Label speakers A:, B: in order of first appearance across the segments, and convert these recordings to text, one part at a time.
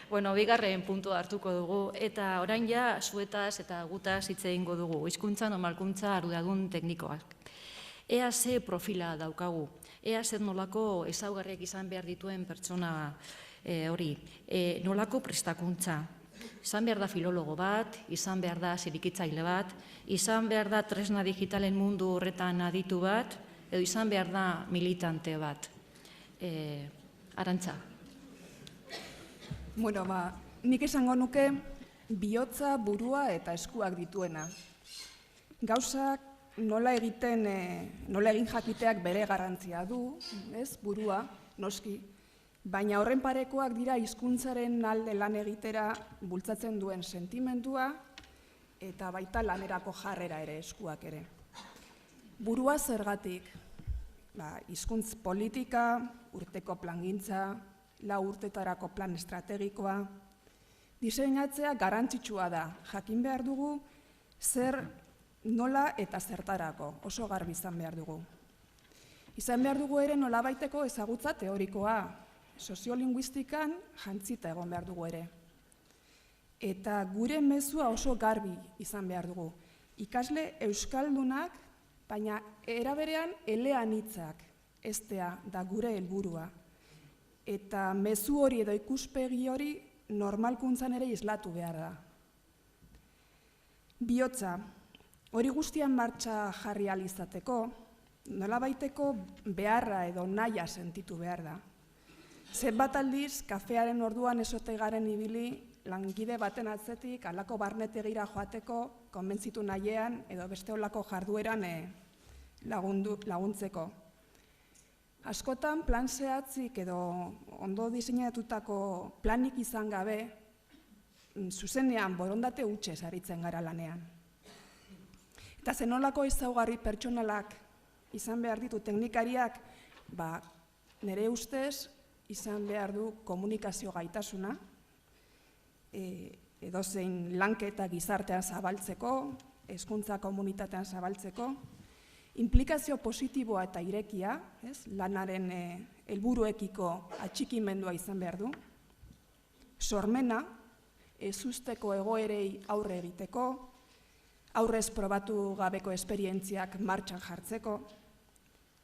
A: Bueno, bigarren puntua hartuko dugu, eta orain ja zuetaz eta gutaz hitz egingo dugu, hizkuntza normalkuntza arduradun teknikoak. Ea ze profila daukagu, ea zer nolako ezaugarriak izan behar dituen pertsona hori, nolako prestakuntza. Izan behar da filologo bat, izan behar da zirikitzaile bat, izan behar da tresna digitalen mundu horretan aditu bat, edo izan behar da militante bat. Arantxa.
B: Bueno, nik esango nuke bihotza, burua eta eskuak dituena. Gauzak nola egin jakiteak bere garrantzia du, ez, burua, noski, baina horren parekoak dira hizkuntzaren alde lan egitera bultzatzen duen sentimendua eta baita lanerako jarrera ere, eskuak ere. Burua zergatik, hizkuntz politika, urteko plangintza, 4 urtetarako plan estrategikoa. Diseinatzea garrantzitsua da, jakin behar dugu zer, nola eta zertarako, oso garbi izan behar dugu. Izan behar dugu ere nolabaiteko ezagutza teorikoa, soziolinguistikan jantzita egon behar dugu ere. Eta gure mezua oso garbi izan behar dugu. Ikasle euskaldunak, baina eraberean eleanitzak eztea da gure helburua. Eta mezu hori edo ikuspegi hori normalkuntzan ere islatu behar da. Bihotza, hori guztian martxa jarri ahal izateko, nolabaiteko beharra edo nahia sentitu behar da. Zenbat aldiz, kafearen orduan esote garen ibili, langile baten atzetik, halako barnetegira joateko, konbentzitu nahiean, edo beste holako jardueran laguntzeko. Askotan, plan zehatzik edo ondo diseinatutako planik izan gabe, zuzenean borondate hutsez aritzen gara lanean. Eta zenolako ezaugarri pertsonalak izan behar ditu teknikariak, nire ustez izan behar du komunikazio gaitasuna, edozein lanketa gizartean zabaltzeko, hezkuntza komunitatean zabaltzeko, inplikazio positiboa eta irekia, lanaren helburuekiko atxikimendua izan behar du, sormena, ezusteko egoerei aurre egiteko, aurrez probatu gabeko esperientziak martxan jartzeko,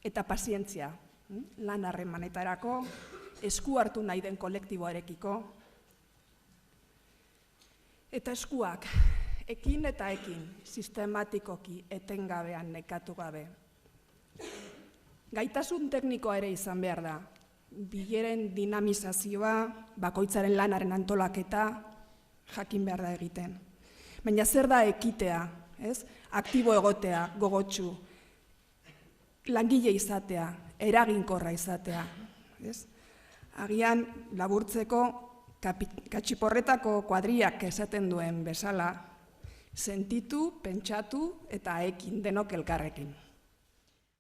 B: eta pazientzia, lan harremanetarako, esku hartu nahi den kolektiboarekiko. Eta eskuak, ekin eta ekin, sistematikoki etengabean nekatu gabe. Gaitasun teknikoa ere izan behar da, bileren dinamizazioa, bakoitzaren lanaren antolaketa, jakin behar da egiten. Baina zer da ekitea, aktibo egotea, gogotsu, langile izatea, eraginkorra izatea. Agian laburtzeko katxiporretako kuadriak esaten duen bezala, sentitu, pentsatu eta ekin denok elkarrekin.